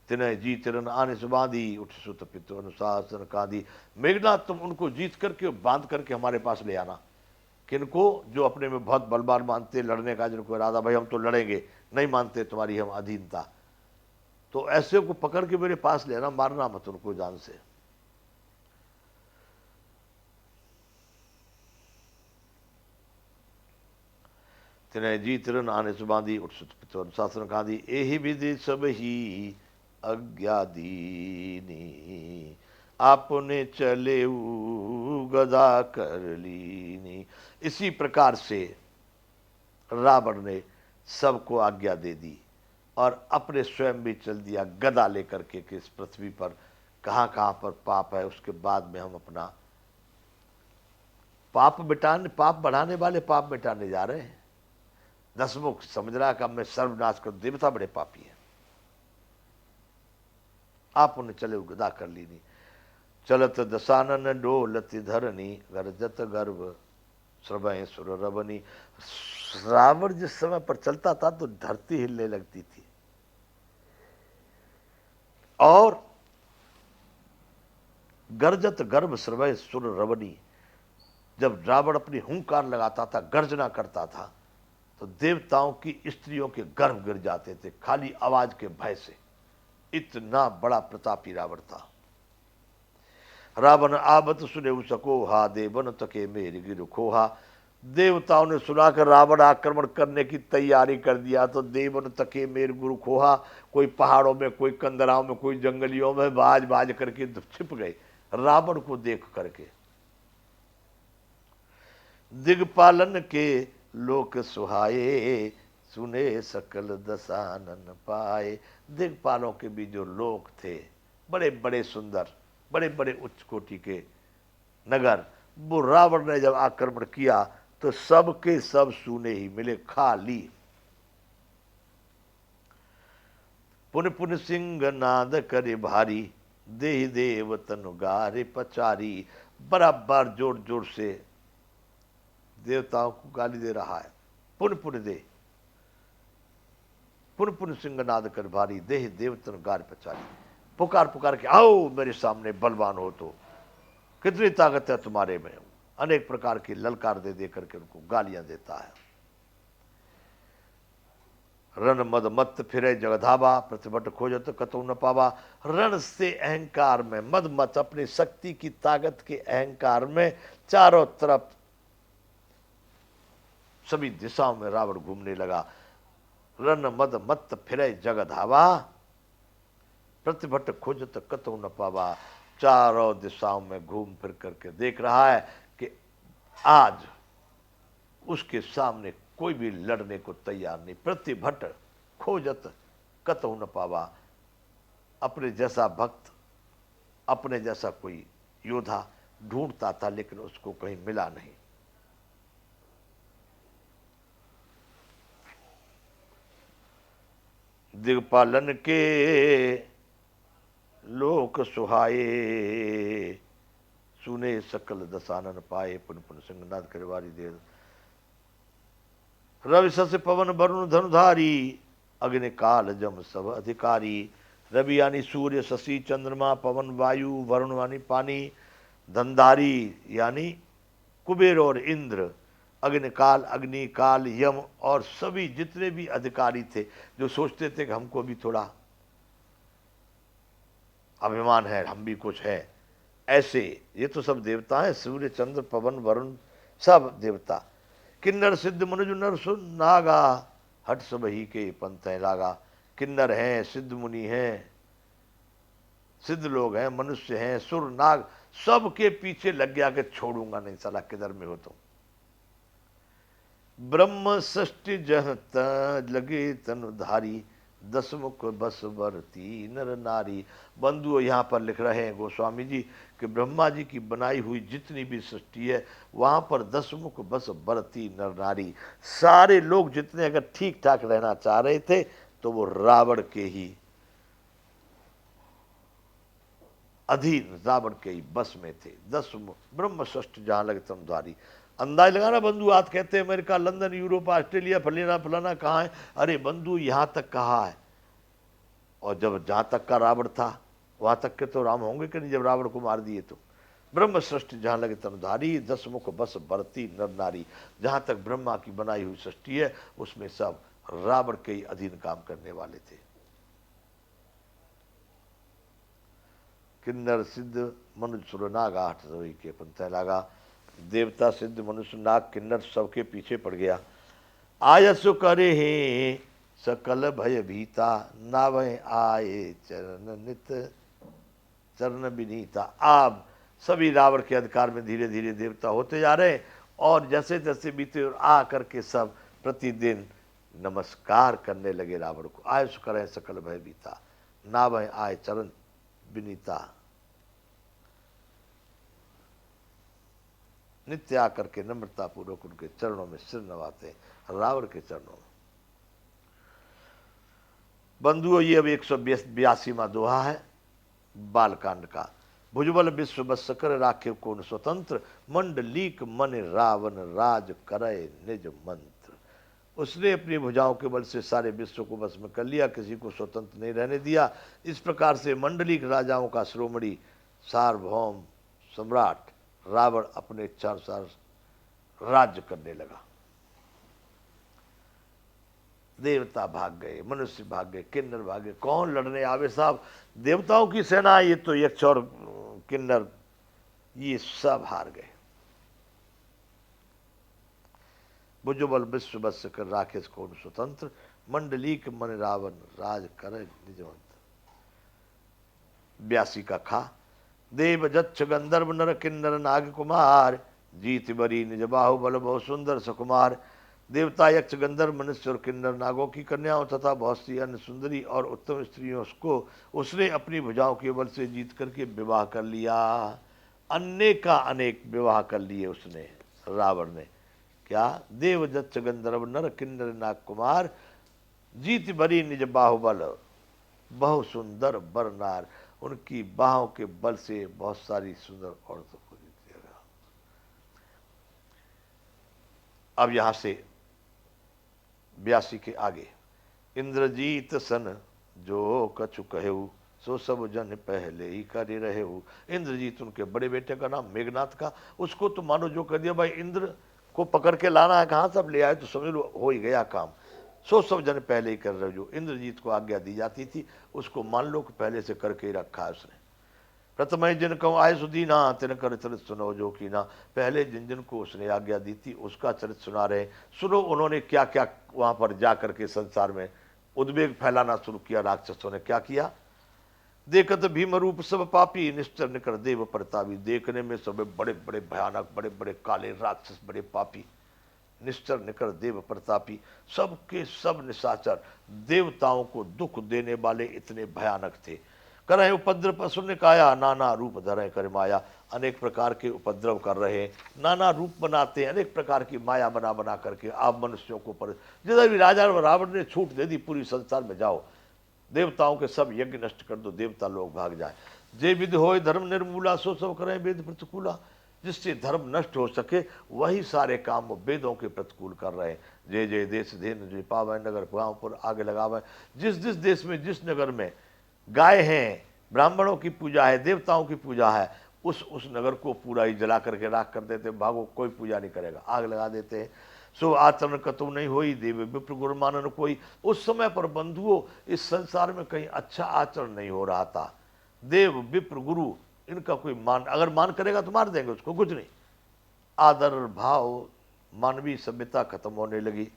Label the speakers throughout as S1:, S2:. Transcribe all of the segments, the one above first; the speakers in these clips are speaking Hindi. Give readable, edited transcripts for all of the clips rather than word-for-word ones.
S1: तिन्हें जी तिरन आने से बांधी, उठ सुत पित अनुशासन कांधी। मेघनाथ तुम उनको जीत करके बांध करके हमारे पास ले आना। किनको? जो अपने में बहुत बलवान मानते लड़ने का, जिनको इरादा भाई हम तो लड़ेंगे, नहीं मानते तुम्हारी हम अधीनता, तो ऐसे को पकड़ के मेरे पास लेना, मारना मत उनको जान से। तिन्हें जी तिरन आने से बांधी, उठ सुत पित अनुशासन कांधी। एहि विधि सब ही आज्ञा दीनी, आपने चले गदा कर लीनी। इसी प्रकार से रावण ने सबको आज्ञा दे दी और अपने स्वयं भी चल दिया गदा लेकर के कि इस पृथ्वी पर कहाँ कहाँ पर पाप है, उसके बाद में हम अपना पाप मिटाने, पाप बढ़ाने वाले पाप मिटाने जा रहे हैं। दसमुख समझ रहा कि अब मैं सर्वनाश कर, देवता बड़े पापी है। आप उन्हें चले गदा कर लीनी, चलत दशानन डोलत धरनी, गर्जत गर्भ श्रवय सुर रवनी। रावण जिस समय पर चलता था तो धरती हिलने लगती थी, और गर्जत गर्भ श्रवय सुर रवनी, जब रावण अपनी हुंकार लगाता था, गर्जना करता था, तो देवताओं की स्त्रियों के गर्भ गिर जाते थे खाली आवाज के भय से। इतना बड़ा प्रतापी रावण था। रावण आबत सुने सको हा, देवन तके मेरी गिर खोहा। देवताओं ने सुनाकर रावण आक्रमण करने की तैयारी कर दिया, तो देवन तके मेर गुरु खोहा। कोई पहाड़ों में, कोई कंदराओं में, कोई जंगलियों में बाज बाज करके छिप गए रावण को देख करके। दिगपालन के लोक सुहाए, सुने सकल दशानन पाए। दिगपालों के भी जो लोक थे, बड़े बड़े सुंदर, बड़े बड़े उच्च कोटि के नगर, वो रावण ने जब आक्रमण किया तो सबके सब सूने ही मिले, खाली। पुन पुन सिंह नाद करे भारी, देहि देव तनु गारे पचारी। बराबर जोर जोर से देवताओं को गाली दे रहा है। पुन पुन दे, पुन पुन सिंह नाद कर भारी, देहि देव तनु गारे पचारी। पुकार पुकार के आओ मेरे सामने, बलवान हो तो, कितनी ताकत है तुम्हारे में। अनेक प्रकार की ललकार दे दे करके उनको गालियां देता है। रण मद मत फिरे जगधावा, प्रतिभट खोजत कतौ न पावा। रण से अहंकार में, मद मत अपनी शक्ति की ताकत के अहंकार में चारों तरफ सभी दिशाओं में रावण घूमने लगा। रण मद मत फिरे जगधावा, प्रतिभट खोजत कतौ न पावा। चारों दिशाओं में घूम फिर करके देख रहा है कि आज उसके सामने कोई भी लड़ने को तैयार नहीं। प्रतिभट खोजत कतौ न पावा। अपने जैसा भक्त, अपने जैसा कोई योद्धा ढूंढता था, लेकिन उसको कहीं मिला नहीं। दिगपालन के लोक सुहाए, सुने सकल दशानन पाए। पुन पुन सिंहनाद करवारी दे। रवि सस पवन वरुण धनुधारी, अग्नि काल जम सब अधिकारी। रवि यानी सूर्य, शशि चंद्रमा, पवन वायु, वरुण यानी पानी, धनधारी यानी कुबेर और इंद्र, अग्निकाल अग्नि काल, यम और सभी जितने भी अधिकारी थे जो सोचते थे कि हमको भी थोड़ा अभिमान है, हम भी कुछ है, ऐसे ये तो सब देवता हैं। सूर्य चंद्र पवन वरुण सब देवता। किन्नर सिद्ध मनुज नर सुन नागा, हट सब ही के पंथ है लागा। किन्नर हैं, सिद्ध मुनि हैं, सिद्ध लोग हैं, मनुष्य हैं, सुर नाग, सबके पीछे लग गया कि छोड़ूंगा नहीं साला, किधर में हो तुम। ब्रह्म षष्टि जहत लगे तनुधारी, दसमुख बस बरती नर नारी। बंधुओं यहाँ पर लिख रहे हैं गोस्वामी जी कि ब्रह्मा जी की बनाई हुई जितनी भी सृष्टि है, वहां पर दसमुख बस बरती नर नारी। सारे लोग जितने अगर ठीक ठाक रहना चाह रहे थे तो वो रावण के ही अधीन, रावण के ही बस में थे। दस ब्रह्म षष्ठ जहां लगे तनुधारी। अंदाज लगाना बंधु, आज कहते हैं अमेरिका, लंदन, यूरोप, ऑस्ट्रेलिया, फलाना फलाना कहाँ है। अरे बंधु यहाँ तक कहा है, और जब जहाँ तक का रावण था वहाँ तक के तो राम होंगे कि नहीं, जब रावण को मार दिए तो। ब्रह्म सृष्टि जहाँ लगे तनुधारी, 10 मुख बस बरती नर नारी। जहाँ तक ब्रह्मा की बनाई हुई सृष्टि है उसमें सब रावण के ही अधीन काम करने वाले थे। किन्नर सिद्ध मनुष्य सुर नाग 8 सवई के पंथ लागा। देवता सिद्ध मनुष्य नाग किन्नर सबके पीछे पड़ गया। आयसु करे हे सकल भय भीता, नावै आए चरण नित चरण विनीता। आप सभी रावण के अधिकार में धीरे धीरे देवता होते जा रहे, और जैसे जैसे बीते और आ करके सब प्रतिदिन नमस्कार करने लगे रावण को। आयुष करें सकल भय बीता, नावै आए चरण विनीता। नित्य आकर के नम्रता पूर्वक उनके चरणों में सिर नवाते, रावण के चरणों में। बंधुओं, ये अब 182वां दोहा है बालकांड का। भुजबल विश्व बस कर राखे कौन स्वतंत्र, मंडलीक मन रावण राज करे निज मंत्र। उसने अपनी भुजाओं के बल से सारे विश्व को बस में कर लिया, किसी को स्वतंत्र नहीं रहने दिया। इस प्रकार से मंडलीक राजाओं का श्रोमणी सार्वभौम सम्राट रावण अपने इच्छानुसार राज्य करने लगा। देवता भाग गए, मनुष्य भाग गए, किन्नर भाग गए। कौन लड़ने आवे साहब? देवताओं की सेना, ये तो यक्ष और किन्नर ये सब हार गए। भुजबल विश्व बस कर राखे कौन स्वतंत्र, मंडलीक मन रावण राज करे निजवंत। 82 का खा। देव जच्छ गंधर्व नर किन्नर नाग कुमार, जीत बरी निज बाहुबल बहु सुंदर सकुमार। देवता यक्ष गंधर्व मनुष्य और किन्नर नागों की कन्याओं तथा बहुत सी अन्य सुंदरी और उत्तम स्त्रियों को उसने अपनी भुजाओं के बल से जीत करके विवाह कर लिया। अनेक का अनेक विवाह कर लिए उसने, रावण ने। क्या? देव जच्छ गंधर्व नर किन्नर नाग कुमार, जीत भरी निज बाहुबल बहु सुंदर बरनार। उनकी बाहों के बल से बहुत सारी सुंदर औरतों को जीत लिया। अब यहां से 82 के आगे। इंद्रजीत सन जो कछु कहेऊ, सो सब जन पहले ही करे रहेऊ। इंद्रजीत उनके बड़े बेटे का नाम, मेघनाथ का। उसको तो मानो जो कर दिया भाई, इंद्र को पकड़ के लाना है, कहाँ सब ले आए, तो समझ लो हो ही गया काम। सो सब जन पहले ही कर रहे। जो इंद्रजीत को आज्ञा दी जाती थी उसको मान लो कि पहले से करके ही रखा है उसने। प्रथम जिन कहूँ आय सुदीना, तिन कर चरित सुनो जो की ना। पहले जिन जिन को उसने आज्ञा दी थी उसका चरित सुना रहे। सुनो उन्होंने क्या क्या वहां पर जा करके संसार में उद्वेग फैलाना शुरू किया। राक्षसों ने क्या किया? देखत भीम रूप सब पापी, निश्चर निकर देव प्रतापी। देखने में सब बड़े बड़े भयानक, बड़े बड़े काले राक्षस, बड़े पापी। निश्चर निकर देव प्रतापी, सबके सब निशाचर, देवताओं को दुख देने वाले इतने भयानक थे। करे उपद्रव असुर काया, नाना रूप धरे कर माया। अनेक प्रकार के उपद्रव कर रहे, नाना रूप बनाते हैं, अनेक प्रकार की माया बना बना करके आप मनुष्यों को पर। जिधर भी राजा रावण ने छूट दे दी पूरी संसार में, जाओ देवताओं के सब यज्ञ नष्ट कर दो, देवता लोग भाग जाए। जे विध होय धर्म निर्मूला, सो सब करें वेद प्रतिकूला। जिससे धर्म नष्ट हो सके वही सारे काम वो वेदों के प्रतिकूल कर रहे हैं। जय जय देश धेन जो पावे नगर गाँव पर आगे लगावे। जिस जिस देश में जिस नगर में गाय हैं, ब्राह्मणों की पूजा है, देवताओं की पूजा है, उस नगर को पूरा ही जला करके राख कर देते। भागो, कोई पूजा नहीं करेगा, आग लगा देते हैं। सो आचरण कतु नहीं होई, देव विप्र गुरु मानन कोई। उस समय पर बंधुओं इस संसार में कहीं अच्छा आचरण नहीं हो रहा था। देव विप्र गुरु इनका कोई मान, अगर मान करेगा तो मार देंगे उसको, कुछ नहीं। आदर भाव, मानवीय सभ्यता खत्म होने लगी।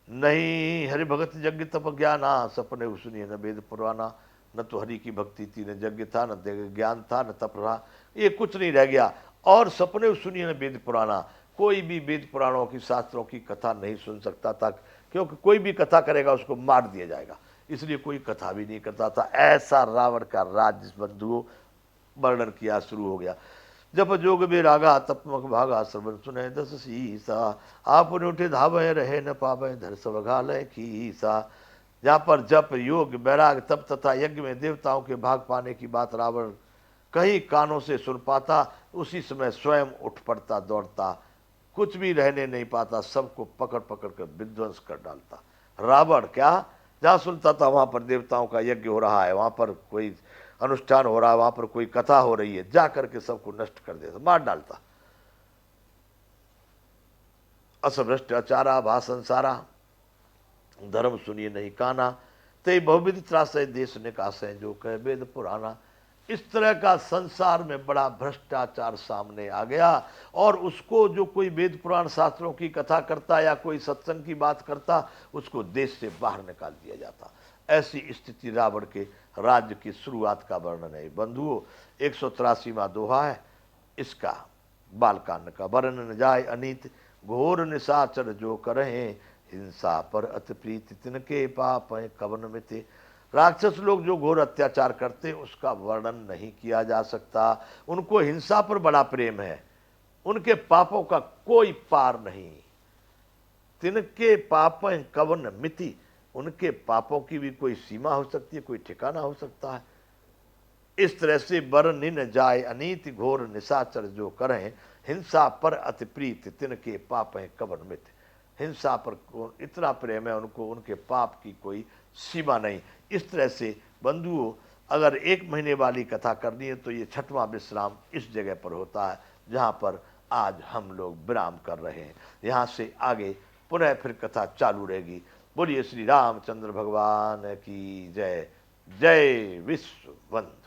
S1: नहीं हरि भगत यज्ञ तप ज्ञाना, सपने सुनिए न वेद पुराना। न तो हरि की भक्ति थी, न यज्ञ था, न ज्ञान था, न तप रहा, ये कुछ नहीं रह गया। और सपने सुनिए न वेद पुराना, कोई भी वेद पुराणों की शास्त्रों की कथा नहीं सुन सकता था, क्योंकि कोई भी कथा करेगा उसको मार दिया जाएगा, इसलिए कोई कथा भी नहीं करता था। ऐसा रावण का राज बंधुओं वर्णन किया शुरू हो गया। जब जोग में रागा, तपमक भागा, श्रवण सुने 10 शीसा। आप उठे धावे रहे न पावे, धर सब घाले खीसा। जहाँ पर जप योग बैराग तप तथा यज्ञ में देवताओं के भाग पाने की बात रावण कहीं कानों से सुन पाता, उसी समय स्वयं उठ पड़ता, दौड़ता, कुछ भी रहने नहीं पाता, सबको पकड़ पकड़ कर विध्वंस कर डालता। रावण क्या, जहाँ सुनता था वहां पर देवताओं का यज्ञ हो रहा है, वहां पर कोई अनुष्ठान हो रहा है, वहां पर कोई कथा हो रही है, जा करके सबको नष्ट कर देता, मार डालता। अस भ्रष्टाचारा भाषण सारा, धर्म सुनिए नहीं काना, ते बहुविध त्रासय देश निकासय, जो कह वेद पुराना। इस तरह का संसार में बड़ा भ्रष्टाचार सामने आ गया, और उसको जो कोई वेद पुराण शास्त्रों की कथा करता या कोई सत्संग की बात करता, उसको देश से बाहर निकाल दिया जाता। ऐसी स्थिति रावण के राज्य की शुरुआत का वर्णन है। बंधुओं, 183वां दोहा है इसका, बालकांड का। वर्णन न जाय अनीत, घोर निशाचर जो करें, हिंसा पर अति प्रीति तिनके पाप हैं कवन मिते। राक्षस लोग जो घोर अत्याचार करते उसका वर्णन नहीं किया जा सकता। उनको हिंसा पर बड़ा प्रेम है, उनके पापों का कोई पार नहीं। तिनके पाप हैं कवन मिति, उनके पापों की भी कोई सीमा हो सकती है, कोई ठिकाना हो सकता है। इस तरह से वर्णिन जाय अनीति, घोर निशाचर जो करें, हिंसा पर अति प्रीत तिनके पाप हैं कवन मित। हिंसा पर इतना प्रेम है उनको, उनके पाप की कोई सीमा नहीं। इस तरह से बंधुओं, अगर 1 महीने वाली कथा करनी है तो ये 6वां विश्राम इस जगह पर होता है जहाँ पर आज हम लोग विराम कर रहे हैं। यहाँ से आगे पुनः फिर कथा चालू रहेगी। बोलिए श्री रामचंद्र भगवान की जय। जय विश्व वंदे।